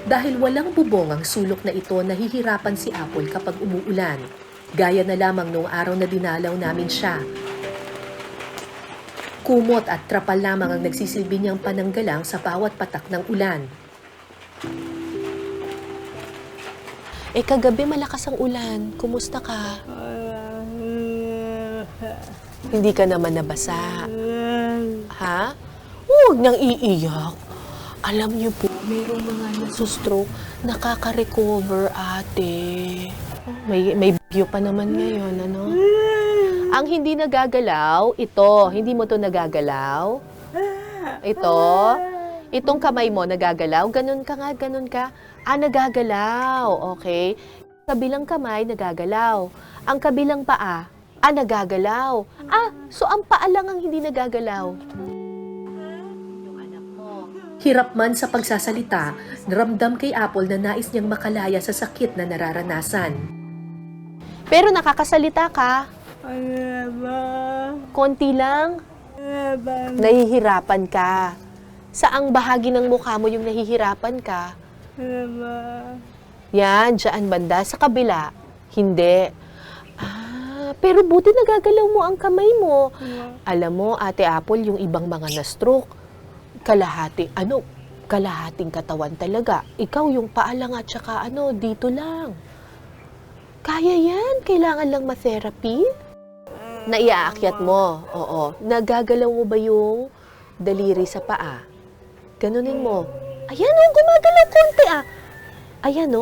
Dahil walang bubong ang sulok na ito, nahihirapan si Apple kapag umuulan. Gaya na lamang noong araw na dinalaw namin siya. Kumot at trapal lamang ang nagsisilbi niyang pananggalang sa bawat patak ng ulan. Kagabi malakas ang ulan. Kumusta ka? Hindi ka naman nabasa. Ha? Huwag nang iiyak. Alam niyo po, mayroong mga nasustroke, nakaka-recover, ate. May view pa naman ngayon, ano? Ang hindi nagagalaw, ito. Hindi mo to nagagalaw. Ito. Itong kamay mo nagagalaw. Ganun ka nga, ganun ka. Nagagalaw. Okay. Kabilang kamay, nagagalaw. Ang kabilang paa, nagagalaw. So ang paa lang ang hindi nagagalaw. Hirap man sa pagsasalita, naramdam kay Apple na nais niyang makalaya sa sakit na nararanasan. Pero nakakasalita ka? Konti lang? Nahihirapan ka. Saang bahagi ng mukha mo yung nahihirapan ka? Yan, dyan banda. Sa kabila? Hindi. Pero buti nagagalaw mo ang kamay mo. Alam mo, Ate Apple, yung ibang mga na-stroke, kalahating katawan talaga. Ikaw yung paa lang at saka dito lang. Kaya yan, kailangan lang ma-therapy. Naiaakyat mo, oo. Nagagalaw mo ba yung daliri sa paa? Ganunin mo. Ayan gumagalaw konti Ayan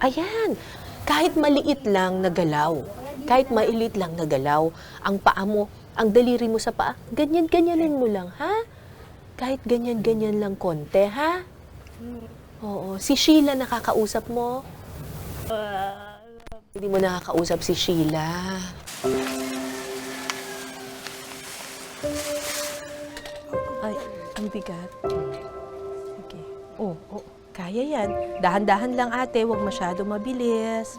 Ayan. Kahit maliit lang nagalaw. Kahit maliit lang nagalaw, ang paa mo, ang daliri mo sa paa, ganyan-ganyanin mo lang, ha? Kahit ganyan-ganyan lang konti, ha? Oo. Si Sheila nakakausap mo? Hindi mo nakakausap si Sheila. Ay, ang bigat. Okay. Kaya yan. Dahan-dahan lang, ate. Huwag masyado mabilis.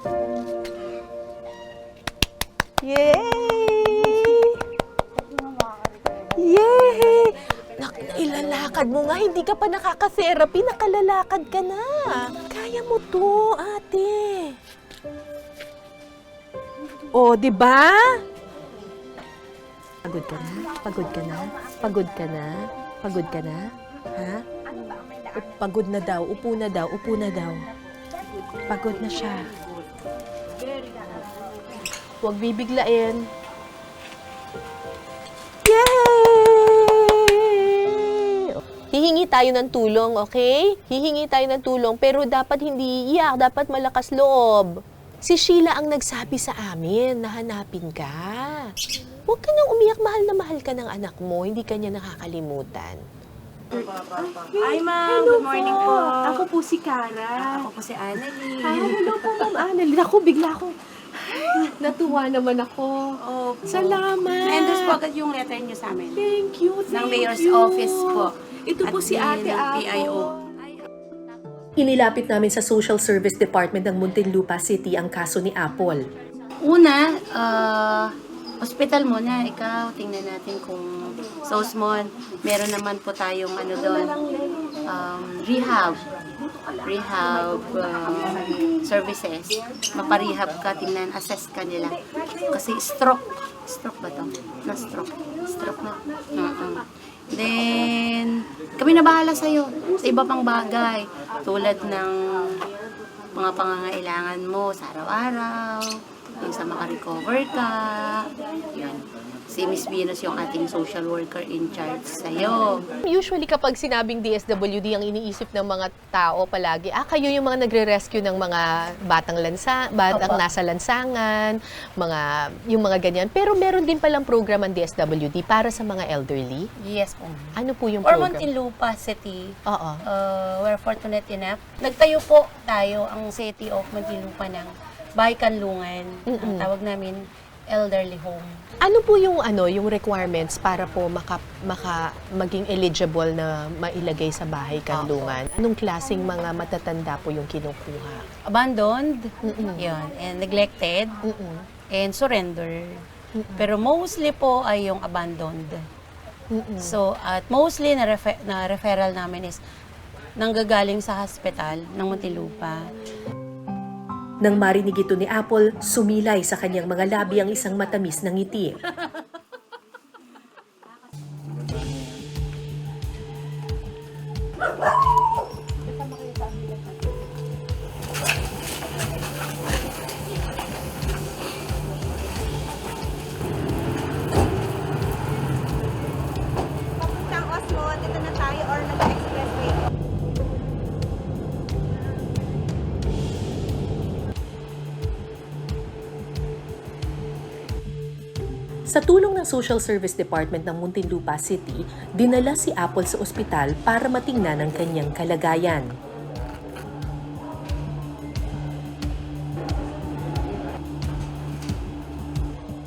Yay! Yay! Ilalakad mo nga, hindi ka pa nakaka-therapy, nakalalakad ka na. Kaya mo to, ate. Di ba? Pagod ka na? Pagod ka na? Pagod ka na? Pagod ka na? Ha? Pagod na daw, upo na daw, upo na daw. Pagod na siya. Huwag bibiglain. Yay! Hihingi tayo ng tulong, okay? Hihingi tayo ng tulong, pero dapat hindi iyak, dapat malakas loob. Si Sheila ang nagsabi sa amin na hanapin ka. Huwag ka nang umiyak, mahal ka ng anak mo, hindi ka niya nakakalimutan. Hi, ma'am. Good morning po. Ako po si Cara. Ako po si Annalie. Hello po, Ma'am Annalyn. Bigla ako. Natuwa naman ako. Opo. Salamat. Na-endorse po agad yung letter niyo sa amin. Thank you. Ng Mayor's Office po. Ito po At si Ate ng Apple. PIO. Inilapit namin sa Social Service Department ng Muntinlupa City ang kaso ni Apple. Una, hospital muna. Ikaw, tingnan natin kung so small. Meron naman po tayong doon, rehab services. Maparehab ka, tingnan, assess ka nila. Kasi stroke ba to? Na-stroke na. Then, kami na bahala sa'yo sa iba pang bagay. Tulad ng mga pangangailangan mo sa araw-araw, yung sa makarecover ka, yun. Si Miss Venus yung ating social worker in charge sa'yo. Usually kapag sinabing DSWD, ang iniisip ng mga tao palagi, kayo yung mga nagre-rescue ng mga batang nasa lansangan, yung mga ganyan. Pero meron din palang program ang DSWD para sa mga elderly. Yes po. Ano po yung Or program? Muntinlupa City, Oo. we're fortunate enough. Nagtayo po tayo ang City of Muntinlupa ng Bahay Kanlungan. Ang tawag namin, elderly home. Ano po yung yung requirements para po maging eligible na mailagay sa bahay kanlungan? Anong klaseng mga matatanda po yung kinukuha? Abandoned, yun, and neglected, and surrender. Pero mostly po ay yung abandoned. So, at mostly na referral namin is nanggagaling sa hospital ng Muntinlupa. Nang marinig ito ni Apple, sumilay sa kanyang mga labi ang isang matamis na ngiti. Papuntang Oslo, dito na tayo or nag-expressway. Sa tulong ng Social Service Department ng Muntinlupa City, dinala si Apple sa ospital para matingnan ang kanyang kalagayan.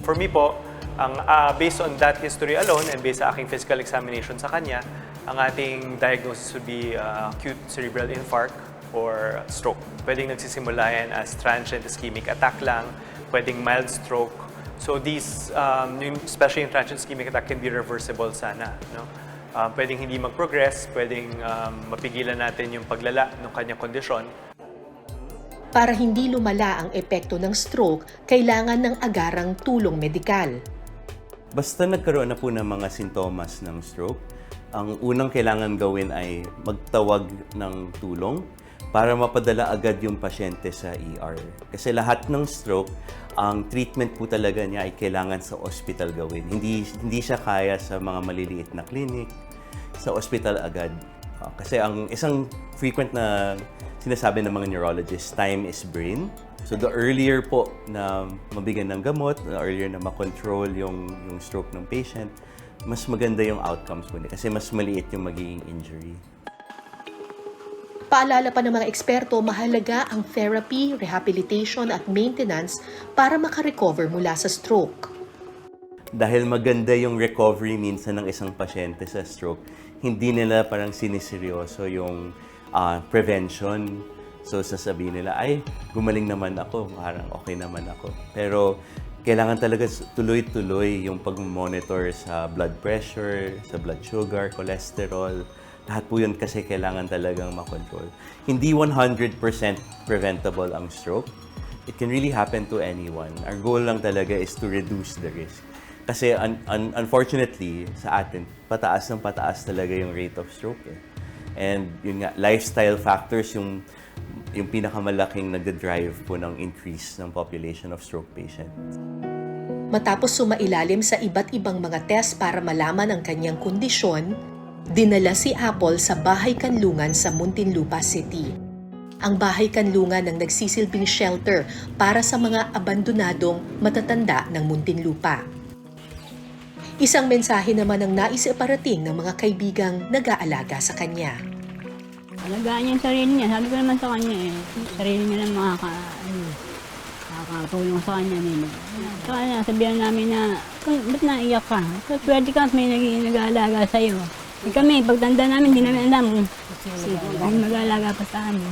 For me po, based on that history alone and based sa aking physical examination sa kanya, ang ating diagnosis would be acute cerebral infarct or stroke. Pwedeng nagsisimula yan as transient ischemic attack lang, pwedeng mild stroke. So these, especially in transient ischemic attack, can be reversible sana. No? Pwedeng hindi mag-progress, pwedeng mapigilan natin yung paglala ng kanyang kondisyon. Para hindi lumala ang epekto ng stroke, kailangan ng agarang tulong medikal. Basta nagkaroon na po ng mga sintomas ng stroke, ang unang kailangan gawin ay magtawag ng tulong para mapadala agad yung pasyente sa ER. Kasi lahat ng stroke, ang treatment po talaga niya ay kailangan sa hospital gawin. Hindi siya kaya sa mga maliliit na clinic, sa hospital agad. Kasi ang isang frequent na sinasabi ng mga neurologists, time is brain. So the earlier po na mabigyan ng gamot, the earlier na makontrol yung stroke ng patient, mas maganda yung outcomes po niya kasi mas maliit yung magiging injury. Paalala pa ng mga eksperto, mahalaga ang therapy, rehabilitation at maintenance para makarecover mula sa stroke. Dahil maganda yung recovery minsan ng isang pasyente sa stroke, hindi nila parang siniseryoso yung prevention. So sasabihin nila, ay, gumaling naman ako, parang okay naman ako. Pero kailangan talaga tuloy-tuloy yung pag-monitor sa blood pressure, sa blood sugar, cholesterol. Lahat po yun kasi kailangan talagang makontrol. Hindi 100% preventable ang stroke. It can really happen to anyone. Our goal lang talaga is to reduce the risk. Kasi unfortunately, sa atin, pataas ng pataas talaga yung rate of stroke. And yun nga, lifestyle factors yung pinakamalaking nagda-drive po ng increase ng population of stroke patients. Matapos sumailalim sa iba't ibang mga test para malaman ang kanyang kondisyon, dinala si Apple sa Bahay Kanlungan sa Muntinlupa City. Ang Bahay Kanlungan ang nagsisilbing shelter para sa mga abandonadong matatanda ng Muntinlupa. Isang mensahe naman ang nais iparating ng mga kaibigang nag-aalaga sa kanya. Alagaan niya yung sarili niya. Sabi ko naman sa kanya sarili niya lang makakatulong sa kanya. So, sabihan namin na, ba't naiyak ka? So, pwede ka, may nag-aalaga sa'yo. Kami, pagtanda namin, hindi namin alam kung mag-aalaga pa sa amin.